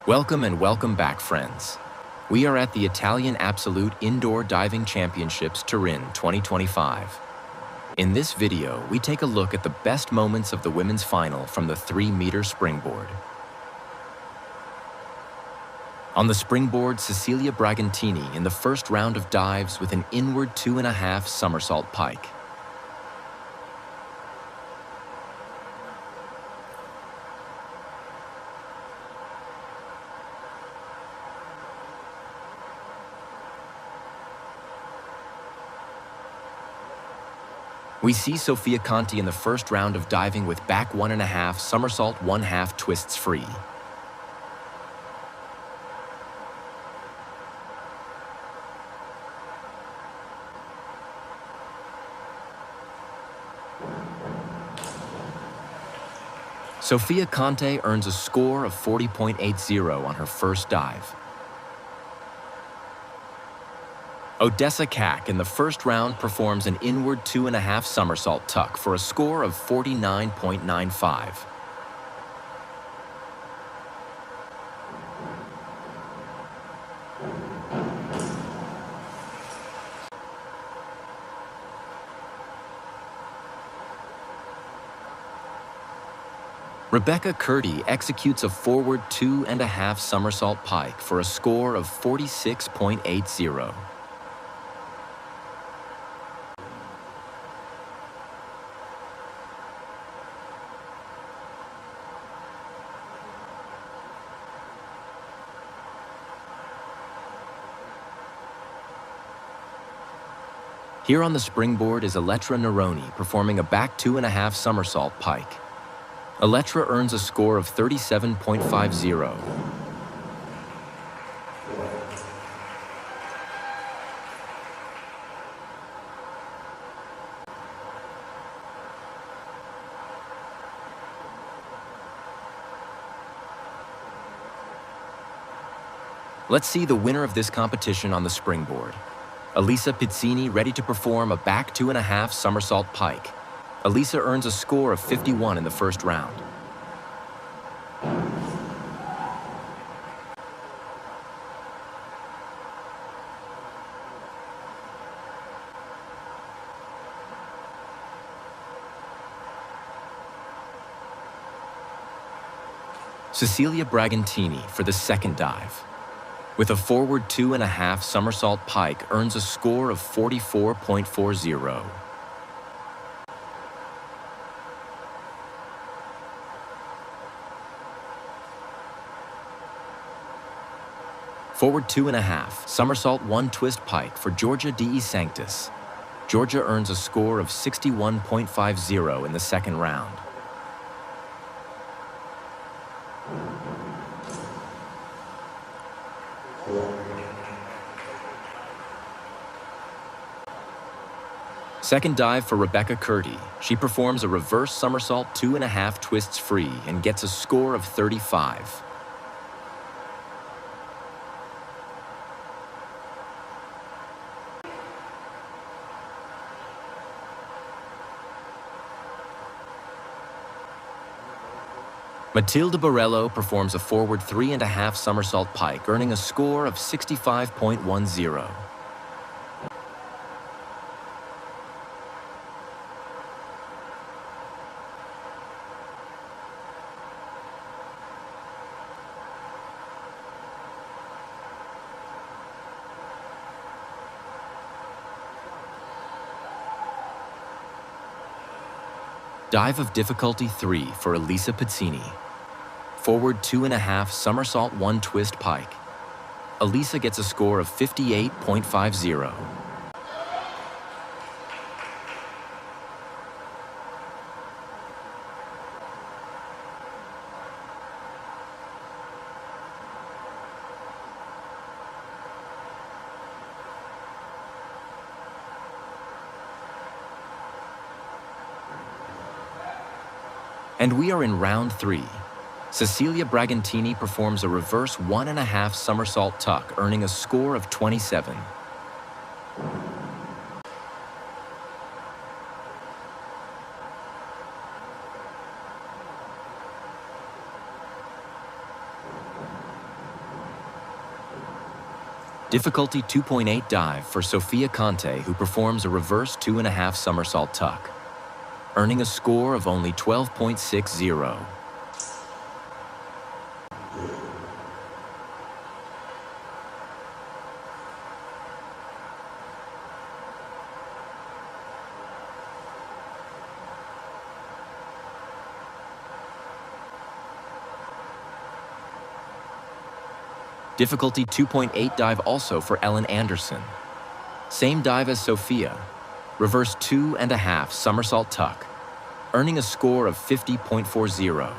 Welcome and welcome back, friends. We are at the Italian Absolute Indoor Diving Championships Turin 2025. In this video, we take a look at the best moments of the women's final from the 3-meter springboard. On the springboard, Cecilia Bragantini in the first round of dives with an inward 2.5 somersault pike. We see Sofia Conti in the first round of diving with back 1.5 somersault 1/2 twists free. Sofia Conti earns a score of 40.80 on her first dive. Odessa Kak in the first round performs an inward 2.5 somersault tuck for a score of 49.95. Rebecca Curdy executes a forward 2.5 somersault pike for a score of 46.80. Here on the springboard is Elettra Neroni performing a back 2.5 somersault pike. Elettra earns a score of 37.50. Let's see the winner of this competition on the springboard. Elisa Pizzini ready to perform a back 2.5 somersault pike. Elisa earns a score of 51 in the first round. Cecilia Bragantini for the second dive. With a forward 2.5 somersault pike earns a score of 44.40. Forward 2.5 somersault 1 twist pike for Georgia De Sanctis. Georgia earns a score of 61.50 in the second round. Second dive for Rebecca Curdy. She performs a reverse somersault 2.5 twists free and gets a score of 35. Matilda Borello performs a forward 3.5 somersault pike, earning a score of 65.10. Dive of difficulty 3 for Elisa Pizzini. Forward 2.5 somersault 1 twist pike. Elisa gets a score of 58.50. And we are in round 3. Cecilia Bragantini performs a reverse 1.5 somersault tuck, earning a score of 27. Difficulty 2.8 dive for Sofia Conte, who performs a reverse 2.5 somersault tuck, earning a score of only 12.60. Difficulty 2.8 dive also for Ellen Anderson. Same dive as Sofia, reverse 2.5 somersault tuck, earning a score of 50.40.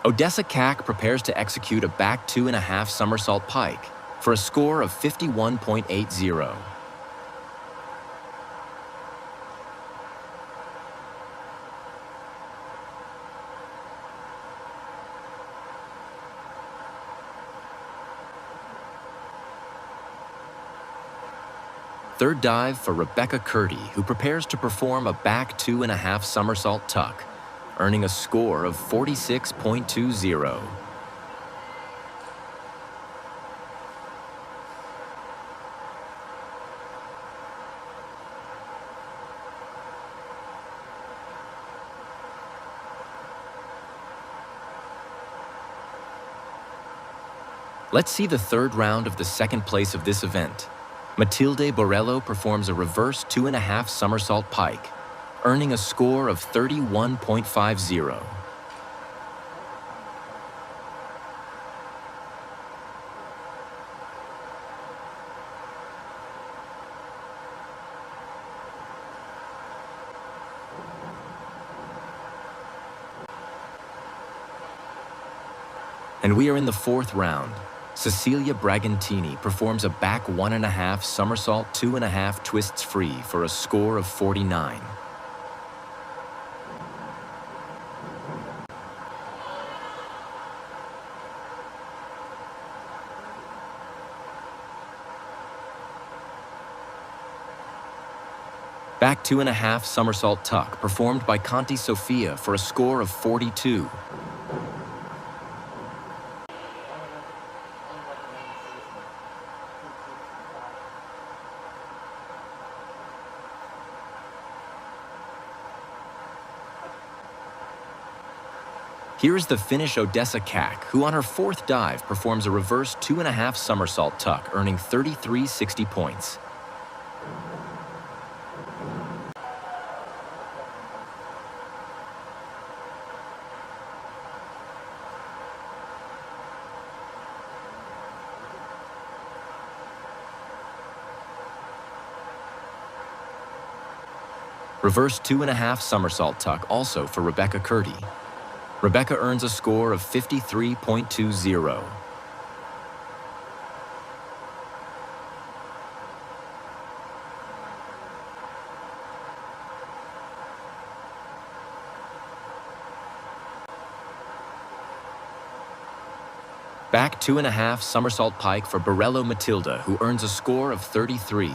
Odessa Kak prepares to execute a back 2.5 somersault pike for a score of 51.80. Third dive for Rebecca Curdy, who prepares to perform a back 2.5 somersault tuck, earning a score of 46.20. Let's see the third round of the second place of this event. Matilde Borello performs a reverse 2.5 somersault pike, earning a score of 31.50. And we are in the fourth round. Cecilia Bragantini performs a back 1.5 somersault 2.5 twists free for a score of 49. Back 2.5 somersault tuck performed by Conti Sofia for a score of 42. Here is the Finnish Odessa Kak, who on her fourth dive performs a reverse 2.5 somersault tuck, earning 33.60 points. Reverse 2.5 somersault tuck also for Rebecca Curdy. Rebecca earns a score of 53.20. Back 2.5 somersault pike for Borello Matilda, who earns a score of 33.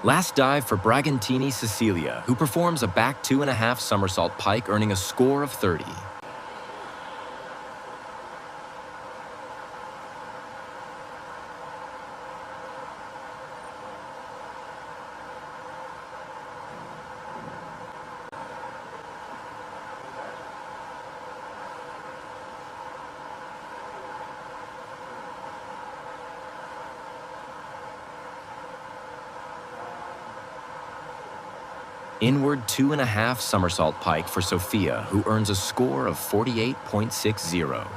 Last dive for Bragantini Cecilia, who performs a back 2.5 somersault pike, earning a score of 30. Inward 2.5 somersault pike for Sofia, who earns a score of 48.60.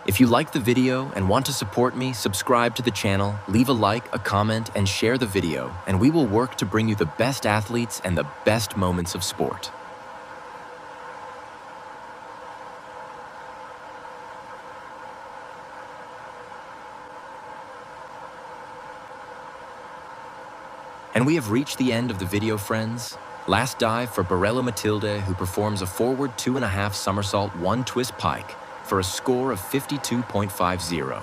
If you like the video and want to support me, subscribe to the channel, leave a like, a comment, and share the video, and we will work to bring you the best athletes and the best moments of sport. And we have reached the end of the video, friends. Last dive for Barella Matilde, who performs a forward 2.5 somersault 1 twist pike for a score of 52.50.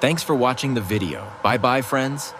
Thanks for watching the video. Bye-bye, friends.